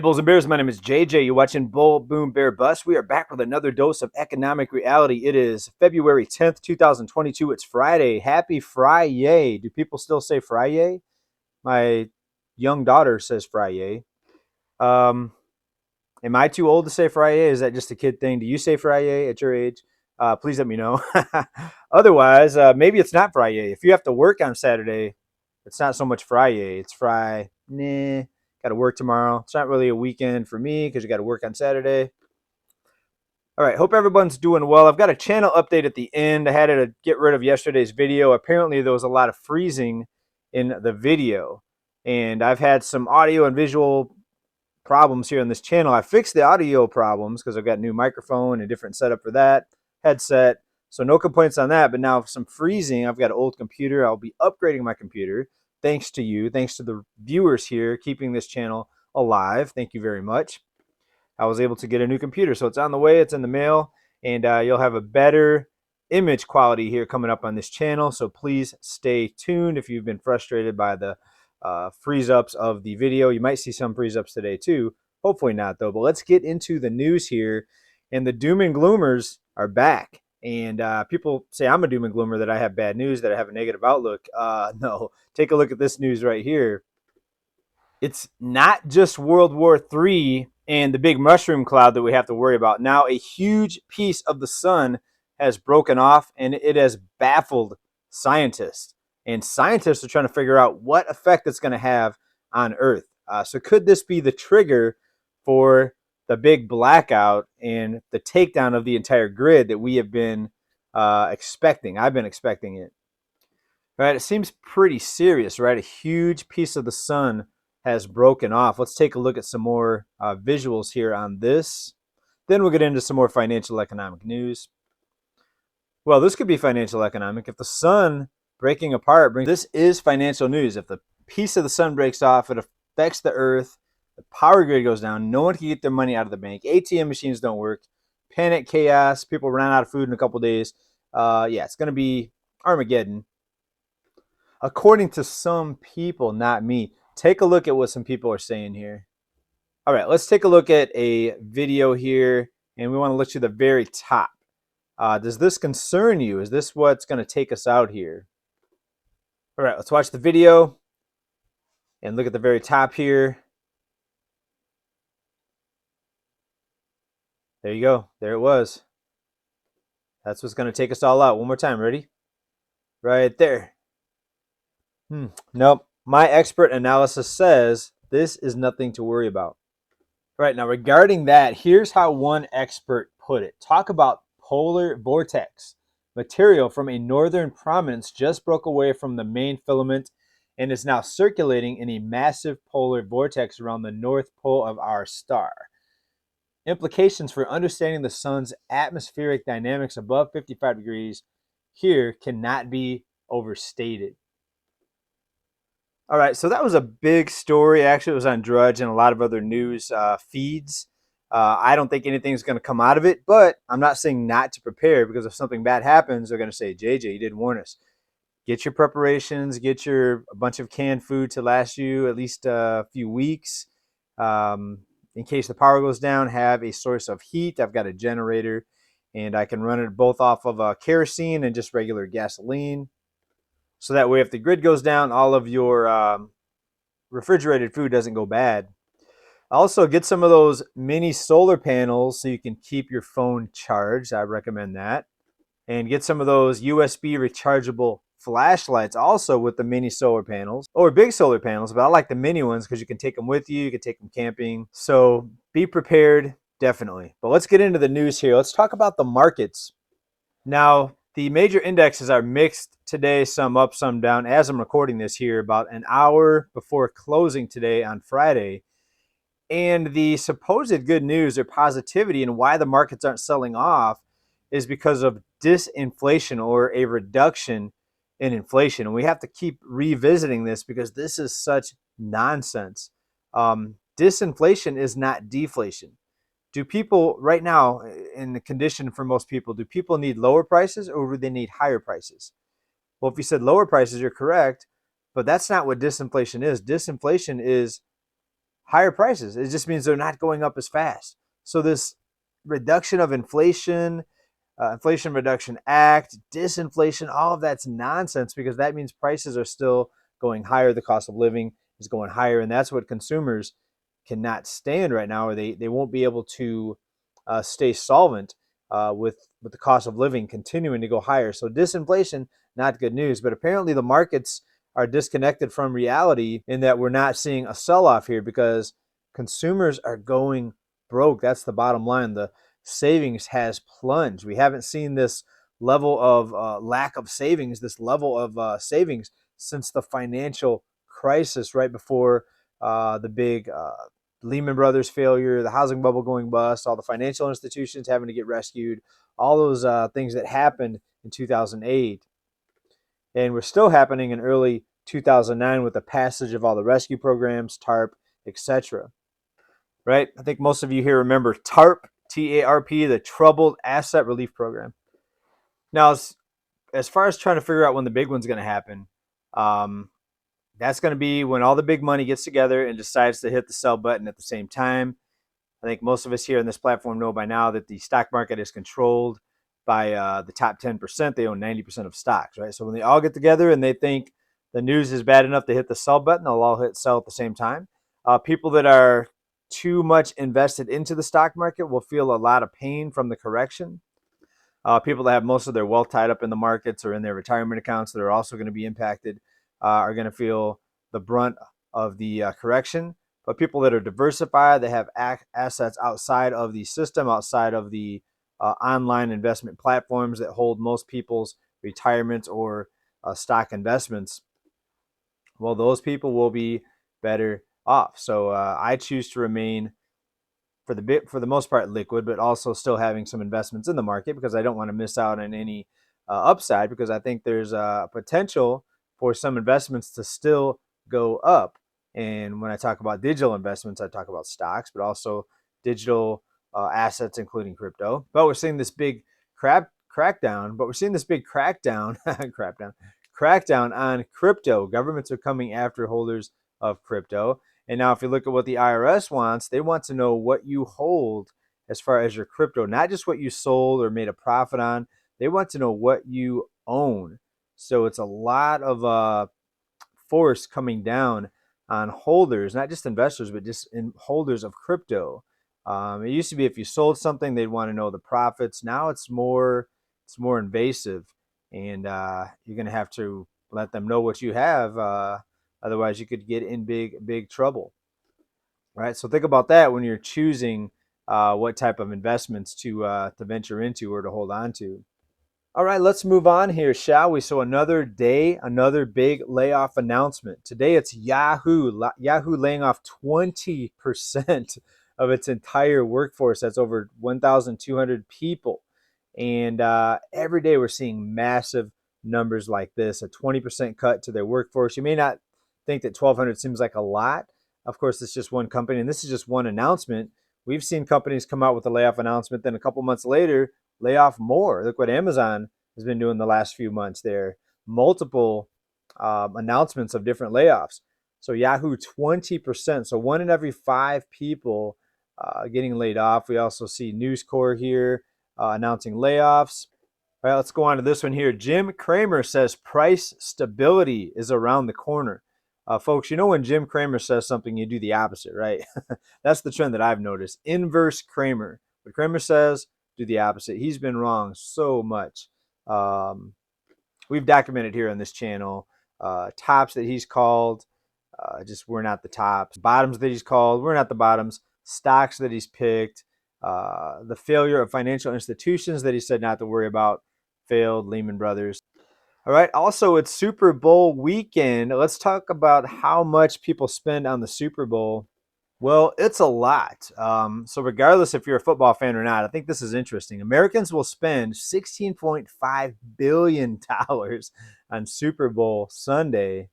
Bulls and Bears, my name is JJ. You're watching Bull, Boom, Bear, Bust. We are back with another dose of economic reality. It is February 10th, 2022. It's Friday. Happy Friday. Do people still say Friday? My young daughter says Friday. Am I too old to say Friday? Is that just a kid thing? Do you say Friday at your age? Please let me know. Otherwise, maybe it's not Friday. If you have to work on Saturday, it's not so much Friday. It's Friday. Nah. Got to work tomorrow. It's not really a weekend for me because you got to work on Saturday. All right. Hope everyone's doing well. I've got a channel update at the end. I had to get rid of yesterday's video. Apparently, there was a lot of freezing in the video. And I've had some audio and visual problems here on this channel. I fixed the audio problems because I've got a new microphone and different setup for that, headset. So no complaints on that. But now some freezing. I've got an old computer. I'll be upgrading my computer. Thanks to you, thanks to the viewers here, keeping this channel alive. Thank you very much. I was able to get a new computer, so it's on the way. It's in the mail, and you'll have a better image quality here coming up on this channel. So please stay tuned if you've been frustrated by the freeze-ups of the video. You might see some freeze-ups today too. Hopefully not, though. But let's get into the news here, and the doom and gloomers are back. And people say I'm a doom and gloomer, that I have bad news, that I have a negative outlook. No, take a look at this news right here. It's not just World War III and the big mushroom cloud that we have to worry about. Now a huge piece of the sun has broken off, and it has baffled scientists. And scientists are trying to figure out what effect it's going to have on Earth. So could this be the trigger for the big blackout and the takedown of the entire grid that we have been expecting? I've been expecting it. Right? It seems pretty serious, right? A huge piece of the sun has broken off. Let's take a look at some more visuals here on this. Then we'll get into some more financial economic news. Well, this could be financial economic. If the sun breaking apart, this is financial news. If the piece of the sun breaks off, it affects the Earth. The power grid goes down. No one can get their money out of the bank. ATM machines don't work. Panic, chaos. People run out of food in a couple of days. Yeah, it's going to be Armageddon. According to some people, not me. Take a look at what some people are saying here. All right, let's take a look at a video here, and we want to look to the very top. Does this concern you? Is this what's going to take us out here? All right, let's watch the video and look at the very top here. There you go. There it was. That's what's going to take us all out. One more time. Ready? Right there. Nope. My expert analysis says this is nothing to worry about. Right, now regarding that, here's how one expert put it. Talk about polar vortex. Material from a northern prominence just broke away from the main filament and is now circulating in a massive polar vortex around the north pole of our star. Implications for understanding the sun's atmospheric dynamics above 55 degrees here cannot be overstated. All right, so that was a big story. Actually, it was on Drudge and a lot of other news feeds. I don't think anything's going to come out of it, but I'm not saying not to prepare, because if something bad happens, they're going to say, JJ, you didn't warn us. Get your preparations, get a bunch of canned food to last you at least a few weeks. In case the power goes down, have a source of heat. I've got a generator, and I can run it both off of kerosene and just regular gasoline. So that way, if the grid goes down, all of your refrigerated food doesn't go bad. Also, get some of those mini solar panels so you can keep your phone charged. I recommend that. And get some of those USB rechargeable flashlights also with the mini solar panels, or big solar panels, but I like the mini ones because you can take them with you. You can take them camping. So be prepared, definitely. But let's get into the news here. Let's talk about the markets. Now, the major indexes are mixed today, some up, some down. As I'm recording this here, about an hour before closing today on Friday. And the supposed good news or positivity and why the markets aren't selling off is because of disinflation, or a reduction in inflation. And we have to keep revisiting this because this is such nonsense. Disinflation is not deflation. Do people right now, in the condition for most people, do people need lower prices or do they need higher prices? Well, if you said lower prices, you're correct, but that's not what disinflation is. Disinflation is higher prices. It just means they're not going up as fast. So this reduction of inflation, Inflation Reduction Act, disinflation, all of that's nonsense because that means prices are still going higher. The cost of living is going higher. And that's what consumers cannot stand right now, or they won't be able to stay solvent with the cost of living continuing to go higher. So disinflation, not good news. But apparently the markets are disconnected from reality in that we're not seeing a sell-off here because consumers are going broke. That's the bottom line. The savings has plunged. We haven't seen this level of lack of savings, this level of savings since the financial crisis right before the big Lehman Brothers failure, the housing bubble going bust, all the financial institutions having to get rescued, all those things that happened in 2008. And were still happening in early 2009 with the passage of all the rescue programs, TARP, etc. Right? I think most of you here remember TARP, TARP, the Troubled Asset Relief Program. Now, as far as trying to figure out when the big one's going to happen, that's going to be when all the big money gets together and decides to hit the sell button at the same time. I think most of us here on this platform know by now that the stock market is controlled by the top 10%. They own 90% of stocks, right? So when they all get together and they think the news is bad enough to hit the sell button, they'll all hit sell at the same time. People that are too much invested into the stock market will feel a lot of pain from the correction. People that have most of their wealth tied up in the markets or in their retirement accounts that are also going to be impacted are going to feel the brunt of the correction. But people that are diversified, that have assets outside of the system, outside of the online investment platforms that hold most people's retirements or stock investments, well, those people will be better off. So I choose to remain for the most part liquid, but also still having some investments in the market because I don't want to miss out on any upside because I think there's a potential for some investments to still go up. And when I talk about digital investments, I talk about stocks, but also digital assets, including crypto. But we're seeing this big crackdown. But we're seeing this big crackdown on crypto. Governments are coming after holders of crypto. And now if you look at what the IRS wants, they want to know what you hold as far as your crypto, not just what you sold or made a profit on. They want to know what you own. So it's a lot of force coming down on holders, not just investors, but just holders of crypto. It used to be if you sold something, they'd want to know the profits. Now it's more invasive, and you're going to have to let them know what you have. Otherwise, you could get in big trouble. Right. So think about that when you're choosing what type of investments to venture into or to hold on to. All right, let's move on here, shall we? So another day, another big layoff announcement. Today it's Yahoo. Yahoo laying off 20% of its entire workforce. That's over 1,200 people. And every day we're seeing massive numbers like this, a 20% cut to their workforce. You may not think that 1,200 seems like a lot. Of course, it's just one company, and this is just one announcement. We've seen companies come out with a layoff announcement, then a couple months later, lay off more. Look what Amazon has been doing the last few months there. Multiple announcements of different layoffs. So Yahoo, 20%. So 1 in every 5 people getting laid off. We also see News Corp here announcing layoffs. All right, let's go on to this one here. Jim Cramer says price stability is around the corner. Folks, you know when Jim Cramer says something, you do the opposite, right? That's the trend that I've noticed. Inverse Cramer. What Cramer says, do the opposite. He's been wrong so much. We've documented here on this channel tops that he's called, just we're not the tops. Bottoms that he's called, we're not the bottoms. Stocks that he's picked, the failure of financial institutions that he said not to worry about, failed, Lehman Brothers. All right. Also, it's Super Bowl weekend. Let's talk about how much people spend on the Super Bowl. Well, it's a lot. So regardless if you're a football fan or not, I think this is interesting. Americans will spend $16.5 billion on Super Bowl Sunday.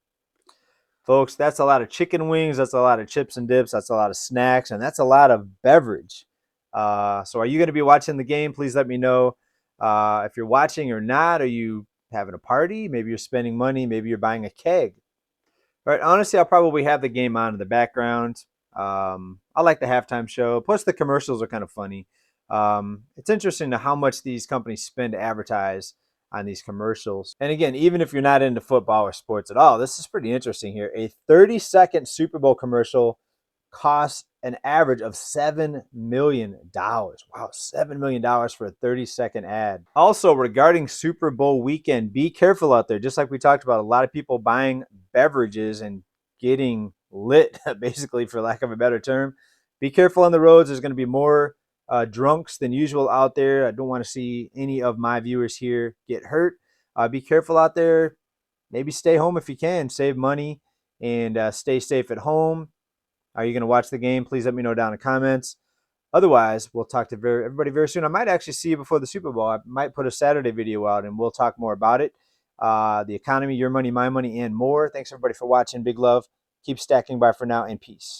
Folks, that's a lot of chicken wings. That's a lot of chips and dips. That's a lot of snacks. And that's a lot of beverage. So are you going to be watching the game? Please let me know if you're watching or not. Are you having a party? Maybe you're spending money. Maybe you're buying a keg. All right, honestly, I'll probably have the game on in the background. I like the halftime show. Plus, the commercials are kind of funny. It's interesting to how much these companies spend to advertise on these commercials. And again, even if you're not into football or sports at all, this is pretty interesting here. A 30-second Super Bowl commercial costs an average of $7 million. Wow, $7 million for a 30-second ad. Also, regarding Super Bowl weekend, be careful out there. Just like we talked about, a lot of people buying beverages and getting lit, basically, for lack of a better term. Be careful on the roads. There's going to be more drunks than usual out there. I don't want to see any of my viewers here get hurt. Be careful out there. Maybe stay home if you can. Save money and stay safe at home. Are you going to watch the game? Please let me know down in the comments. Otherwise, we'll talk to everybody very soon. I might actually see you before the Super Bowl. I might put a Saturday video out and we'll talk more about it. The economy, your money, my money, and more. Thanks everybody for watching. Big love. Keep stacking. Bye for now and peace.